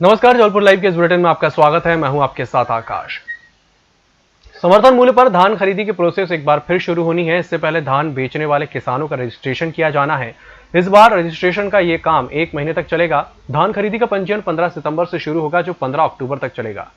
नमस्कार, जबलपुर लाइव के इस बुलेटिन में आपका स्वागत है। मैं हूं आपके साथ आकाश। समर्थन मूल्य पर धान खरीदी की प्रोसेस एक बार फिर शुरू होनी है। इससे पहले धान बेचने वाले किसानों का रजिस्ट्रेशन किया जाना है। इस बार रजिस्ट्रेशन का ये काम 1 महीने तक चलेगा। धान खरीदी का पंजीयन 15 सितंबर से शुरू होगा, जो 15 अक्टूबर तक चलेगा।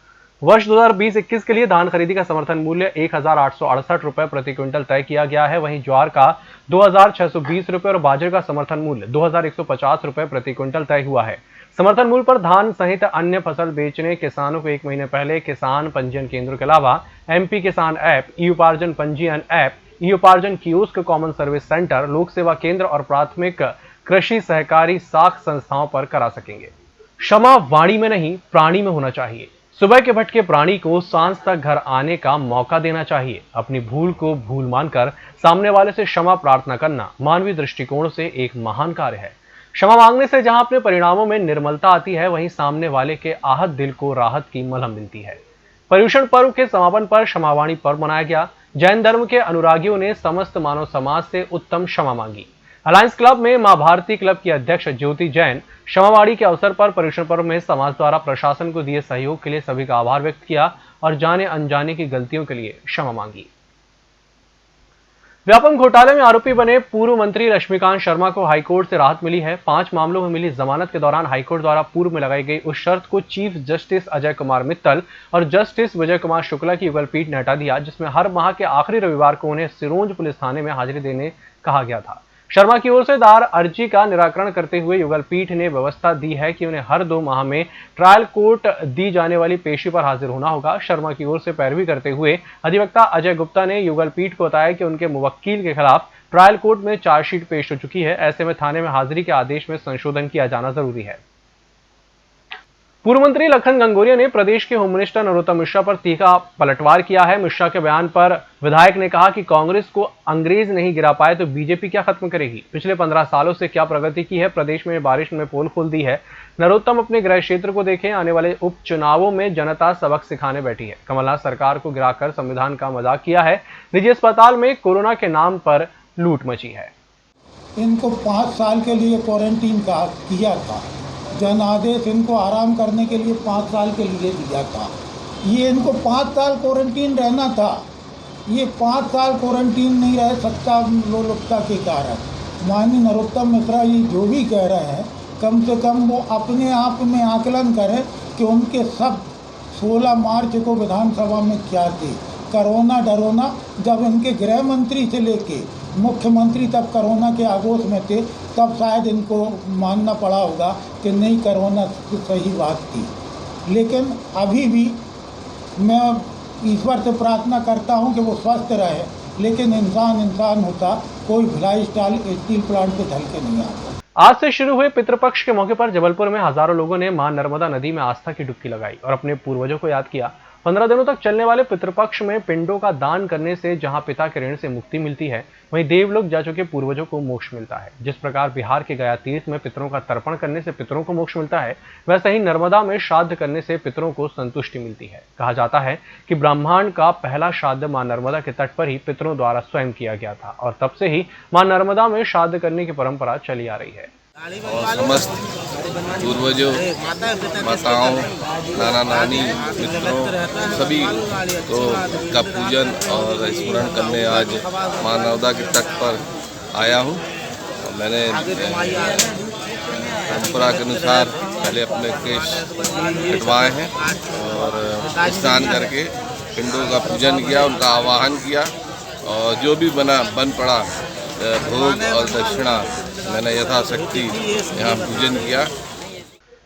वर्ष 2020-21 के लिए धान खरीदी का समर्थन मूल्य 1868 रुपए प्रति क्विंटल तय किया गया है। वहीं ज्वार का 2620 रुपए और बाजरे का समर्थन मूल्य 2150 रुपए प्रति क्विंटल तय हुआ है। समर्थन मूल्य पर धान सहित अन्य फसल बेचने किसानों को 1 महीने पहले किसान पंजीयन केंद्रों के अलावा MP किसान ऐप, ई उपार्जन पंजीयन ऐप, ई उपार्जन कियोस्क, कॉमन सर्विस सेंटर, लोक सेवा केंद्र और प्राथमिक कृषि सहकारी साख संस्थाओं पर करा सकेंगे। क्षमा वाणी में नहीं, प्राणी में होना चाहिए। सुबह के भटके प्राणी को सांझ तक घर आने का मौका देना चाहिए। अपनी भूल को भूल मानकर सामने वाले से क्षमा प्रार्थना करना मानवीय दृष्टिकोण से एक महान कार्य है। क्षमा मांगने से जहां अपने परिणामों में निर्मलता आती है, वहीं सामने वाले के आहत दिल को राहत की मलहम मिलती है। पर्युषण पर्व के समापन पर क्षमावाणी पर्व मनाया गया। जैन धर्म के अनुरागियों ने समस्त मानव समाज से उत्तम क्षमा मांगी। अलायंस क्लब में मां भारती क्लब की अध्यक्ष ज्योति जैन क्षमावाणी के अवसर पर पर्युषण पर्व में समाज द्वारा प्रशासन को दिए सहयोग के लिए सभी का आभार व्यक्त किया और जाने अनजाने की गलतियों के लिए क्षमा मांगी। व्यापम घोटाले में आरोपी बने पूर्व मंत्री रश्मिकांत शर्मा को हाईकोर्ट से राहत मिली है। 5 मामलों में मिली जमानत के दौरान हाईकोर्ट द्वारा पूर्व में लगाई गई उस शर्त को चीफ जस्टिस अजय कुमार मित्तल और जस्टिस विजय कुमार शुक्ला की युगल पीठ ने हटा दिया, जिसमें हर माह के आखिरी रविवार को उन्हें सिरोंज पुलिस थाने में हाजिरी देने कहा गया था। शर्मा की ओर से दायर अर्जी का निराकरण करते हुए युगल पीठ ने व्यवस्था दी है कि उन्हें हर 2 माह में ट्रायल कोर्ट दी जाने वाली पेशी पर हाजिर होना होगा। शर्मा की ओर से पैरवी करते हुए अधिवक्ता अजय गुप्ता ने युगल पीठ को बताया कि उनके मुवक्किल के खिलाफ ट्रायल कोर्ट में चार्जशीट पेश हो चुकी है। ऐसे में थाने में हाजिरी के आदेश में संशोधन किया जाना जरूरी है। पूर्व मंत्री लखन घनघोरिया ने प्रदेश के होम मिनिस्टर नरोत्तम मिश्रा पर तीखा पलटवार किया है। मिश्रा के बयान पर विधायक ने कहा कि कांग्रेस को अंग्रेज नहीं गिरा पाए तो बीजेपी क्या खत्म करेगी। पिछले 15 सालों से क्या प्रगति की है। प्रदेश में बारिश में पोल खोल दी है। नरोत्तम अपने गृह क्षेत्र को देखें। आने वाले उपचुनावों में जनता सबक सिखाने बैठी है। कमलनाथ सरकार को गिराकर संविधान का मजाक किया है। निजी अस्पताल में कोरोना के नाम पर लूट मची है। इनको 5 साल के लिए क्वारंटीन का किया था। जन आदेश इनको आराम करने के लिए 5 साल के लिए दिया था। ये इनको 5 साल क्वारंटीन रहना था। ये 5 साल क्वारंटीन नहीं रह सकता लोलुपता के कारण। माननीय नरोत्तम मिश्रा ये जो भी कह रहे हैं, कम से कम वो अपने आप में आकलन करें कि उनके सब 16 मार्च को विधानसभा में क्या थे। कोरोना डरोना, जब इनके गृह मंत्री से लेके मुख्यमंत्री तब कोरोना के आगोश में थे, तब शायद इनको मानना पड़ा होगा कि नहीं, कोरोना तो सही बात थी। लेकिन अभी भी मैं ईश्वर से प्रार्थना करता हूं कि वो स्वस्थ रहे, लेकिन इंसान होता, कोई भिलाई स्टील प्लांट पे ढल के नहीं आता। आज से शुरू हुए पितृपक्ष के मौके पर जबलपुर में हजारों लोगों ने मां नर्मदा नदी में आस्था की डुबकी लगाई और अपने पूर्वजों को याद किया। 15 दिनों तक चलने वाले पितृपक्ष में पिंडों का दान करने से जहां पिता के ऋण से मुक्ति मिलती है, वहीं देवलोक जा चुके पूर्वजों को मोक्ष मिलता है। जिस प्रकार बिहार के गया तीर्थ में पितरों का तर्पण करने से पितरों को मोक्ष मिलता है, वैसे ही नर्मदा में श्राद्ध करने से पितरों को संतुष्टि मिलती है। कहा जाता है कि ब्रह्मांड का पहला श्राद्ध मां नर्मदा के तट पर ही पितरों द्वारा स्वयं किया गया था और तब से ही मां नर्मदा में श्राद्ध करने की परंपरा चली आ रही है। और समस्त पूर्वजों, माताओं, नाना नानी, मित्रों सभी को का पूजन और स्मरण करने आज मां नर्मदा के तट पर आया हूँ। मैंने परंपरा के अनुसार पहले अपने केश कटवाए हैं और स्नान करके पिंडों का पूजन किया, उनका आवाहन किया और जो भी बन पड़ा भोग और दक्षिणा मैंने यथाशक्ति यहाँ पूजन किया।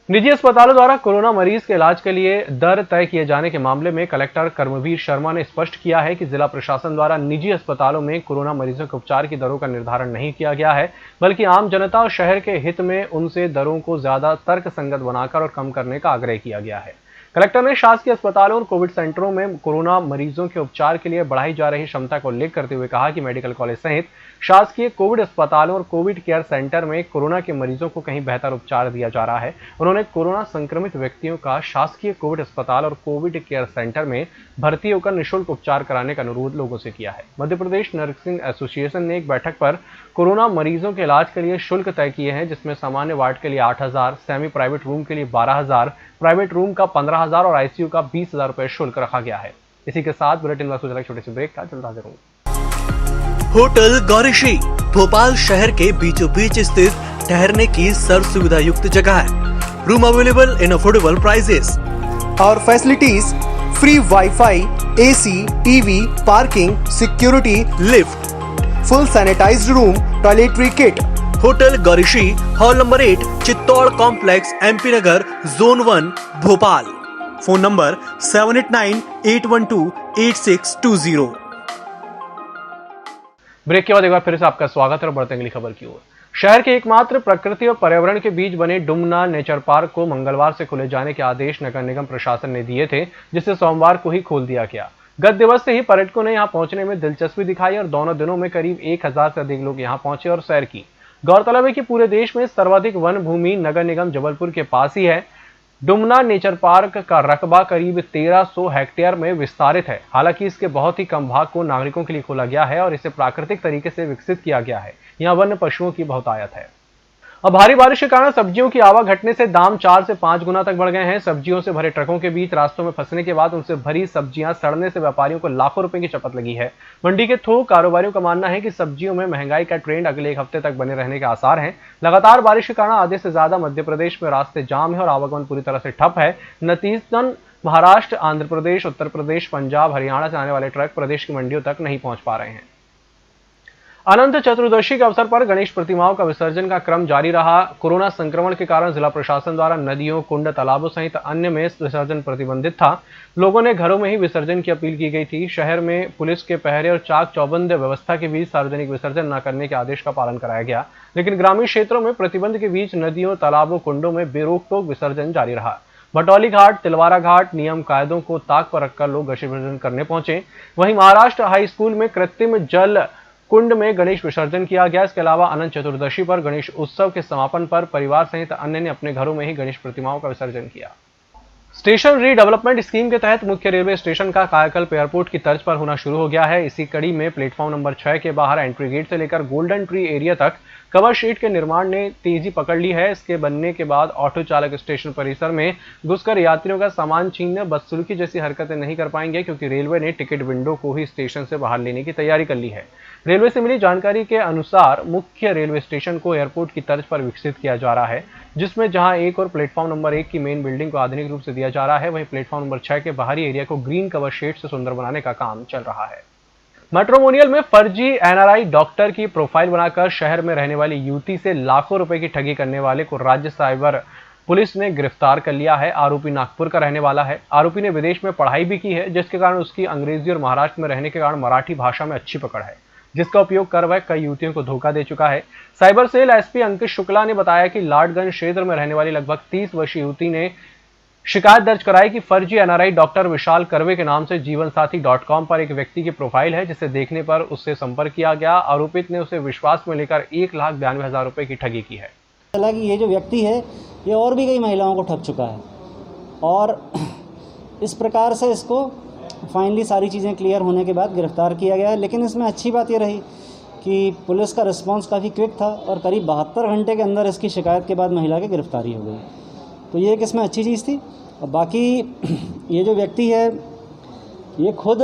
निजी अस्पतालों द्वारा कोरोना मरीज के इलाज के लिए दर तय किए जाने के मामले में कलेक्टर कर्मवीर शर्मा ने स्पष्ट किया है कि जिला प्रशासन द्वारा निजी अस्पतालों में कोरोना मरीजों के उपचार की दरों का निर्धारण नहीं किया गया है, बल्कि आम जनता और शहर के हित में उनसे दरों को ज्यादा तर्कसंगत बनाकर और कम करने का आग्रह किया गया है। कलेक्टर ने शासकीय अस्पतालों और कोविड सेंटरों में कोरोना मरीजों के उपचार के लिए बढ़ाई जा रही क्षमता को उल्लेख करते हुए कहा कि मेडिकल कॉलेज सहित शासकीय कोविड अस्पतालों और कोविड केयर सेंटर में कोरोना के मरीजों को कहीं बेहतर उपचार दिया जा रहा है। उन्होंने कोरोना संक्रमित व्यक्तियों का शासकीय कोविड अस्पताल और कोविड केयर सेंटर में भर्ती होकर निःशुल्क उपचार कराने का अनुरोध लोगों से किया है। मध्य प्रदेश नर्सिंग एसोसिएशन ने एक बैठक पर कोरोना मरीजों के इलाज के लिए शुल्क तय किए हैं, जिसमें सामान्य वार्ड के लिए 8,000, सेमी प्राइवेट रूम के लिए 12,000, प्राइवेट रूम का 15,000 और आईसीयू का 20,000 रुपए शुल्क रखा गया है। इसी के साथ बुलेटिन में एक छोटे से ब्रेक का जल्द हाजिर हूं। होटल गौरीश्री भोपाल शहर के बीचों बीच स्थित ठहरने की सर्व सुविधा युक्त जगह है। Room available in affordable prices और facilities free WiFi, AC, TV, parking, security, lift, full sanitised room, toiletry kit. Hotel Gaurishri, hall number 8, Chittor complex, MP Nagar, zone 1, Bhopal. Phone number 7898128620। Break के बाद एक बार फिर से आपका स्वागत है और बढ़ते अगली खबर की ओर। शहर के एकमात्र प्रकृति और पर्यावरण के बीच बने डुमना नेचर पार्क को मंगलवार से खोले जाने के आदेश नगर निगम प्रशासन ने दिए थे, जिसे सोमवार को ही खोल दिया गया। गत दिवस से ही पर्यटकों ने यहां पहुंचने में दिलचस्पी दिखाई और दोनों दिनों में करीब 1,000 से अधिक लोग यहां पहुंचे और सैर की। गौरतलब है कि पूरे देश में सर्वाधिक वन भूमि नगर निगम जबलपुर के पास ही है। डुमना नेचर पार्क का रकबा करीब 1300 हेक्टेयर में विस्तारित है। हालांकि इसके बहुत ही कम भाग को नागरिकों के लिए खोला गया है और इसे प्राकृतिक तरीके से विकसित किया गया है। यहाँ वन्य पशुओं की बहुतायत है। अब भारी बारिश के कारण सब्जियों की आवक घटने से दाम 4 से 5 गुना तक बढ़ गए हैं। सब्जियों से भरे ट्रकों के बीच रास्तों में फंसने के बाद उनसे भरी सब्जियां सड़ने से व्यापारियों को लाखों रुपए की चपत लगी है। मंडी के थोक कारोबारियों का मानना है कि सब्जियों में महंगाई का ट्रेंड अगले एक हफ्ते तक बने रहने के आसार हैं। लगातार बारिश के कारण आधे से ज्यादा मध्य प्रदेश में रास्ते जाम है और आवागमन पूरी तरह से ठप है। नतीजतन महाराष्ट्र, आंध्र प्रदेश, उत्तर प्रदेश, पंजाब, हरियाणा से आने वाले ट्रक प्रदेश की मंडियों तक नहीं पहुंच पा रहे हैं। अनंत चतुर्दशी के अवसर पर गणेश प्रतिमाओं का विसर्जन का क्रम जारी रहा। कोरोना संक्रमण के कारण जिला प्रशासन द्वारा नदियों, कुंड, तालाबों सहित अन्य में विसर्जन प्रतिबंधित था। लोगों ने घरों में ही विसर्जन की अपील की गई थी। शहर में पुलिस के पहरे और चाक चौबंद व्यवस्था के बीच सार्वजनिक विसर्जन न करने के आदेश का पालन कराया गया, लेकिन ग्रामीण क्षेत्रों में प्रतिबंध के बीच नदियों, तालाबों, कुंडों में बेरोक टोक विसर्जन जारी रहा। भटौली घाट, तिलवारा घाट नियम कायदों को ताक पर रखकर लोग विसर्जन करने पहुंचे। वहीं महाराष्ट्र हाई स्कूल में कृत्रिम जल कुंड में गणेश विसर्जन किया गया। इसके अलावा अनंत चतुर्दशी पर गणेश उत्सव के समापन पर परिवार सहित अन्य ने अपने घरों में ही गणेश प्रतिमाओं का विसर्जन किया। स्टेशन रीडेवलपमेंट स्कीम के तहत मुख्य रेलवे स्टेशन का कायाकल्प एयरपोर्ट की तर्ज पर होना शुरू हो गया है। इसी कड़ी में प्लेटफॉर्म नंबर 6 के बाहर एंट्री गेट से लेकर गोल्डन ट्री एरिया तक कवर शीट के निर्माण ने तेजी पकड़ ली है। इसके बनने के बाद ऑटो चालक स्टेशन परिसर में घुसकर यात्रियों का सामान छीनने, बदसलूकी जैसी हरकतें नहीं कर पाएंगे, क्योंकि रेलवे ने टिकट विंडो को ही स्टेशन से बाहर लेने की तैयारी कर ली है। रेलवे से मिली जानकारी के अनुसार मुख्य रेलवे स्टेशन को एयरपोर्ट की तर्ज पर विकसित किया जा रहा है, जिसमें जहां एक और प्लेटफॉर्म नंबर 1 की मेन बिल्डिंग को आधुनिक रूप से दिया जा रहा है, वहीं प्लेटफॉर्म नंबर 6 के बाहरी एरिया को ग्रीन कवर शेड से सुंदर बनाने का काम चल रहा है। मैट्रिमोनियल में फर्जी एनआरआई डॉक्टर की प्रोफाइल बनाकर शहर में रहने वाली युवती से लाखों रुपए की ठगी करने वाले को राज्य साइबर पुलिस ने गिरफ्तार कर लिया है। आरोपी नागपुर का रहने वाला है। आरोपी ने विदेश में पढ़ाई भी की है, जिसके कारण उसकी अंग्रेजी और महाराष्ट्र में रहने के कारण मराठी भाषा में अच्छी पकड़ है, जिसका उपयोग कर वह कई युवतियों को धोखा दे चुका है। साइबर सेल एसपी अंकित शुक्ला ने बताया कि लाडगंज क्षेत्र में रहने वाली लगभग 30 वर्षीय युवती ने शिकायत दर्ज कराई कि फर्जी एनआरआई डॉक्टर विशाल कर्वे के नाम से जीवनसाथी.com पर एक व्यक्ति की प्रोफाइल है, जिसे देखने पर उससे संपर्क किया गया। आरोपित ने उसे विश्वास में लेकर 1,92,000 रुपए की ठगी की है। हालांकि ये जो व्यक्ति है ये और भी कई महिलाओं को ठग चुका है और इस प्रकार से इसको फाइनली सारी चीज़ें क्लियर होने के बाद गिरफ्तार किया गया है। लेकिन इसमें अच्छी बात ये रही कि पुलिस का रिस्पांस काफ़ी क्विक था और करीब 72 घंटे के अंदर इसकी शिकायत के बाद महिला की गिरफ्तारी हो गई। तो ये एक इसमें अच्छी चीज़ थी। और बाकी ये जो व्यक्ति है ये खुद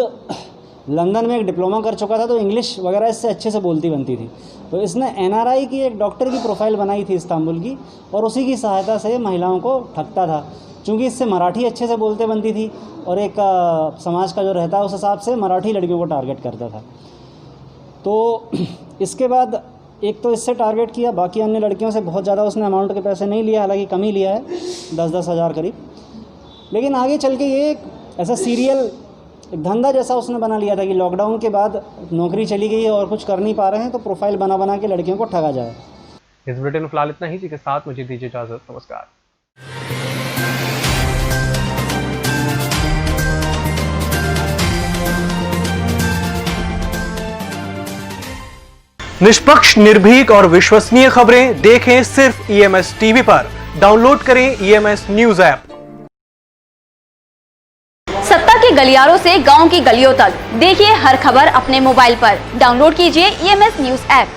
लंदन में एक डिप्लोमा कर चुका था, तो इंग्लिश वगैरह इससे अच्छे से बोलती बनती थी। तो इसने एनआरआई की एक डॉक्टर की प्रोफाइल बनाई थी इस्तांबुल की और उसी की सहायता से महिलाओं को ठगता था। चूँकि इससे मराठी अच्छे से बोलते बनती थी और एक समाज का जो रहता है उस हिसाब से मराठी लड़कियों को टारगेट करता था। तो इसके बाद एक तो इससे टारगेट किया, बाकी अन्य लड़कियों से बहुत ज़्यादा उसने अमाउंट के पैसे नहीं लिया, हालांकि कम ही लिया है, 10-10 हज़ार करीब। लेकिन आगे चल के ये एक ऐसा सीरियल एक धंधा जैसा उसने बना लिया था कि लॉकडाउन के बाद नौकरी चली गई है और कुछ कर नहीं पा रहे हैं, तो प्रोफाइल बना बना के लड़कियों को ठगा जाए। इस बुलेटिन में फिलहाल इतना ही। इसी के साथ मुझे दीजिए इजाजत। नमस्कार। निष्पक्ष, निर्भीक और विश्वसनीय खबरें देखें सिर्फ ईएमएस टीवी पर। डाउनलोड करें ईएमएस न्यूज ऐप। सत्ता के गलियारों से गांव की गलियों तक देखिए हर खबर अपने मोबाइल पर। डाउनलोड कीजिए ईएमएस न्यूज ऐप।